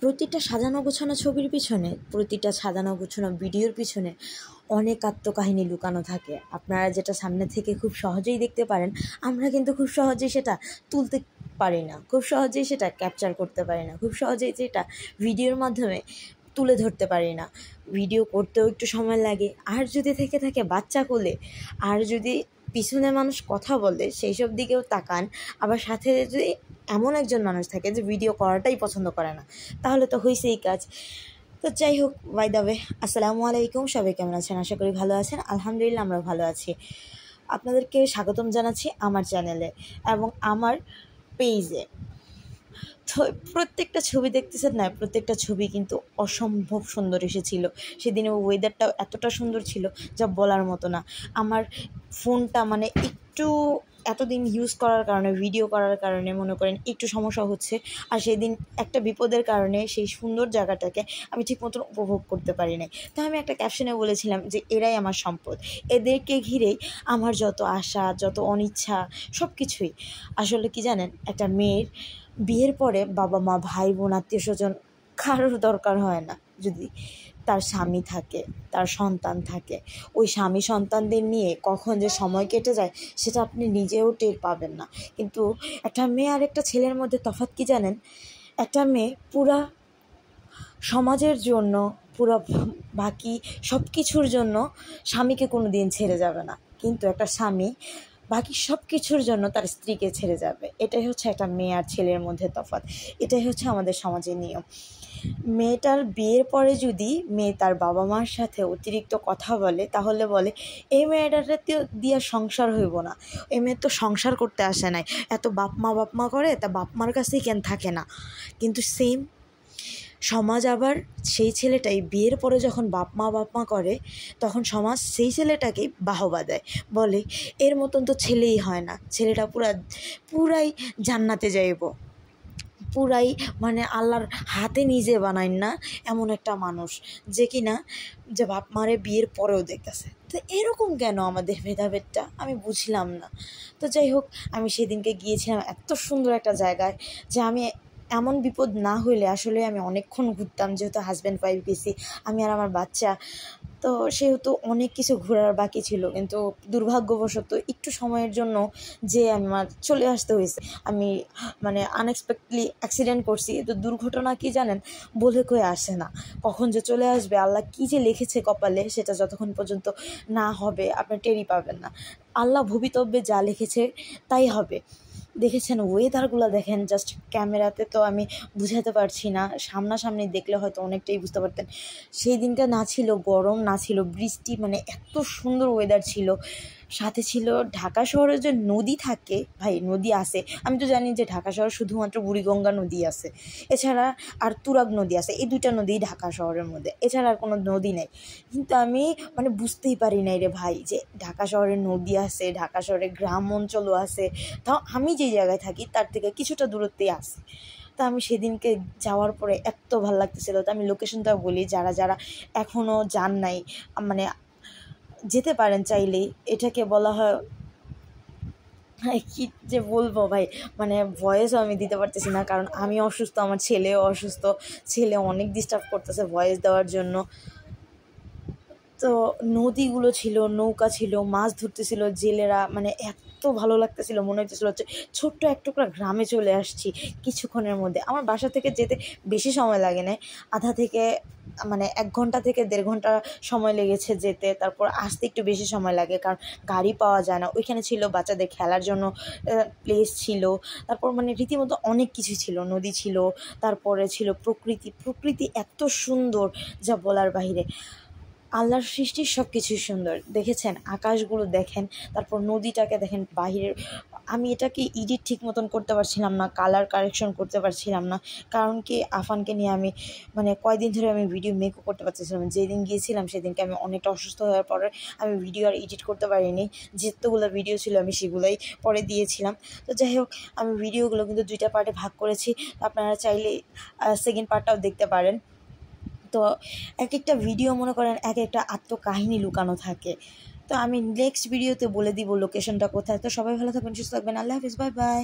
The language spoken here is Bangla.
প্রতিটা সাজানো গোছানো ছবির পিছনে, প্রতিটা সাজানো গোছানো ভিডিওর পিছনে অনেক আত্মকাহিনী লুকানো থাকে। আপনারা যেটা সামনে থেকে খুব সহজেই দেখতে পারেন, আমরা কিন্তু খুব সহজেই সেটা তুলতে পারি না, খুব সহজেই সেটা ক্যাপচার করতে পারি না, খুব সহজেই সেটা ভিডিওর মাধ্যমে তুলে ধরতে পারি না। ভিডিও করতেও একটু সময় লাগে, আর যদি থেকে থাকে বাচ্চা কোলে, আর যদি পিছনে মানুষ কথা বলে সেই সব দিকেও তাকান, আবার সাথে যদি এমন একজন মানুষ থাকে যে ভিডিও করাটাই পছন্দ করে না, তাহলে তো হয়েছে এই কাজ। তো যাই হোক, বাই দ্য ওয়ে, আসসালামু আলাইকুম। সবাই কেমন আছেন? আশা করি ভালো আছেন। আলহামদুলিল্লাহ, আমরা ভালো আছি। আপনাদেরকে স্বাগতম জানাচ্ছি আমার চ্যানেলে এবং আমার পেজে। তো প্রত্যেকটা ছবি দেখতেছেন না, প্রত্যেকটা ছবি কিন্তু অসম্ভব সুন্দর এসেছিল। সেদিনে ওয়েদারটাও এতটা সুন্দর ছিল যা বলার মতো না। আমার ফোনটা মানে একটু এতদিন ইউজ করার কারণে, ভিডিও করার কারণে মনে করেন একটু সমস্যা হচ্ছে, আর সেদিন একটা বিপদের কারণে সেই সুন্দর জায়গাটাকে আমি ঠিক মতন উপভোগ করতে পারি নাই। তো আমি একটা ক্যাপশনে বলেছিলাম যে এরাই আমার সম্পদ, এদেরকে ঘিরেই আমার যত আশা, যত অনিচ্ছা, সব কিছুই। আসলে কি জানেন, একটা মেয়ের বিয়ের পরে বাবা মা, ভাই বোন, আত্মীয় স্বজন কারোর দরকার হয় না যদি তার স্বামী থাকে, তার সন্তান থাকে। ওই স্বামী সন্তানদের নিয়ে কখন যে সময় কেটে যায় সেটা আপনি নিজেও টের পাবেন না। কিন্তু একটা মেয়ে আর একটা ছেলের মধ্যে তফাৎ কি জানেন? একটা মেয়ে পুরা সমাজের জন্য, পুরো বাকি সব কিছুর জন্য স্বামীকে কোনো দিন ছেড়ে যাবে না, কিন্তু একটা স্বামী বাকি সব কিছুর জন্য তার স্ত্রীকে ছেড়ে যাবে। এটাই হচ্ছে একটা মেয়ে আর ছেলের মধ্যে তফাৎ। এটাই হচ্ছে আমাদের সমাজের নিয়ম। মেয়েটার বিয়ের পরে যদি মেয়ে তার বাবা মার সাথে অতিরিক্ত কথা বলে, তাহলে বলে এই মেয়েটাতে দিয়ে সংসার হইব না, এই মেয়ে তো সংসার করতে আসে নাই, এত বাপ মা করে, তা বাপ মার কাছেই কেন থাকে না। কিন্তু সেম সমাজ আবার সেই ছেলেটাই বিয়ের পরে যখন বাপ মা করে, তখন সমাজ সেই ছেলেটাকেই বাহবা দেয়, বলে এর মতন তো ছেলেই হয় না, ছেলেটা পুরাই জান্নাতে যাইব, পুরাই মানে আল্লাহর হাতে নিজে বানায় না এমন একটা মানুষ, যে কিনা যে বাপ মারে বিয়ের পরেও দেখতেছে। তো এরকম কেন আমাদের ভেদাভেদটা আমি বুঝলাম না। তো যাই হোক, আমি সেদিনকে গিয়েছিলাম এত সুন্দর একটা জায়গায়, যে আমি এমন বিপদ না হইলে আসলে আমি অনেকক্ষণ ঘুরতাম, যেহেতু হাজব্যান্ড ওয়াইফ গেছি, আমি আর আমার বাচ্চা, তো সেহেতু অনেক কিছু ঘোরার বাকি ছিল। কিন্তু দুর্ভাগ্যবশত একটু সময়ের জন্য যে আমার চলে আসতে হয়েছে। আমি মানে আনএক্সপেক্টলি অ্যাক্সিডেন্ট করছি। তো দুর্ঘটনা কি জানেন, বলে কয়ে আসে না, কখন যে চলে আসবে, আল্লাহ কী যে লিখেছে কপালে, সেটা যতক্ষণ পর্যন্ত না হবে আপনি টেরই পাবেন না। আল্লাহ ভবিতব্যে যা লিখেছে তাই হবে। দেখেছেন ওয়েদারগুলো, দেখেন জাস্ট ক্যামেরাতে তো আমি বুঝাতে পারছি না, সামনাসামনি দেখলে হয়তো অনেকটাই বুঝতে পারতেন। সেই দিনটা না ছিল গরম, না ছিল বৃষ্টি, মানে এত সুন্দর ওয়েদার ছিল। সাথে ছিল ঢাকা শহরে যে নদী থাকে, ভাই নদী আছে, আমি তো জানি যে ঢাকা শহরে শুধুমাত্র বুড়িগঙ্গা নদী আছে, এছাড়া আর তুরাগ নদী আছে, এই দুইটা নদীই ঢাকা শহরের মধ্যে, এছাড়া আর কোনো নদী নেই। কিন্তু আমি মানে বুঝতেই পারি নাই রে ভাই, যে ঢাকা শহরে নদী আছে, ঢাকা শহরে গ্রাম অঞ্চলও আছে, তাও আমি যে জায়গায় থাকি তার থেকে কিছুটা দূরত্বেই আছে। তা আমি সেদিনকে যাওয়ার পরে এত ভালো লাগতেছিল। তো আমি লোকেশনটা বলি, যারা যারা এখনও যান নাই, মানে যেতে পারেন চাইলেই। এটাকে বলা হয়, কী যে বলবো ভাই, মানে ভয়েসও আমি দিতে পারতেছি না, কারণ আমি অসুস্থ, আমার ছেলেও অসুস্থ, ছেলে অনেক ডিস্টার্ব করতেছে ভয়েস দেওয়ার জন্য। তো নদীগুলো ছিল, নৌকা ছিল, মাছ ধরতেছিল জেলেরা, মানে এত ভালো লাগতেছিল, মনে হইতেছিল হচ্ছে ছোট্ট এক টুকরা গ্রামে চলে আসছি কিছুক্ষণের মধ্যে। আমার বাসা থেকে যেতে বেশি সময় লাগে না, আধা থেকে মানে 1 ঘন্টা থেকে 1.5 ঘন্টা সময় লেগেছে যেতে, তারপর আসতে একটু বেশি সময় লাগে, কারণ গাড়ি পাওয়া যায় না। ওইখানে ছিল বাচ্চাদের খেলার জন্য প্লেস ছিল, তারপর মানে রীতিমতো অনেক কিছু ছিল, নদী ছিল, তারপরে ছিল প্রকৃতি এত সুন্দর যা বলার বাহিরে। আল্লাহর সৃষ্টি সব কিছুই সুন্দর। দেখেছেন আকাশগুলো দেখেন, তারপর নদীটাকে দেখেন বাহিরের। আমি এটাকে এডিট ঠিক মতন করতে পারছিলাম না, কালার কারেকশন করতে পারছিলাম না, কারণ কি আফানকে নিয়ে আমি মানে কয়দিন ধরে আমি ভিডিও মেকও করতে পারছিলাম। যেদিন গিয়েছিলাম সেদিনকে আমি অনেকটা অসুস্থ হওয়ার পরে আমি ভিডিও আর এডিট করতে পারিনি, যেতগুলো ভিডিও ছিল আমি সেগুলোই পরে দিয়েছিলাম। তো যাই হোক, আমি ভিডিওগুলো কিন্তু 2টা পার্টে ভাগ করেছি, আপনারা চাইলে সেকেন্ড পার্টটাও দেখতে পারেন। তো এক একটা ভিডিও মনে করেন এক একটা আত্মকাহিনী লুকানো থাকে। তো আমি নেক্সট ভিডিওতে বলে দিব লোকেশনটা কোথায়। তো সবাই ভালো থাকবেন, সুস্থ থাকবেন, আল্লাহ হাফিজ, বাই বাই।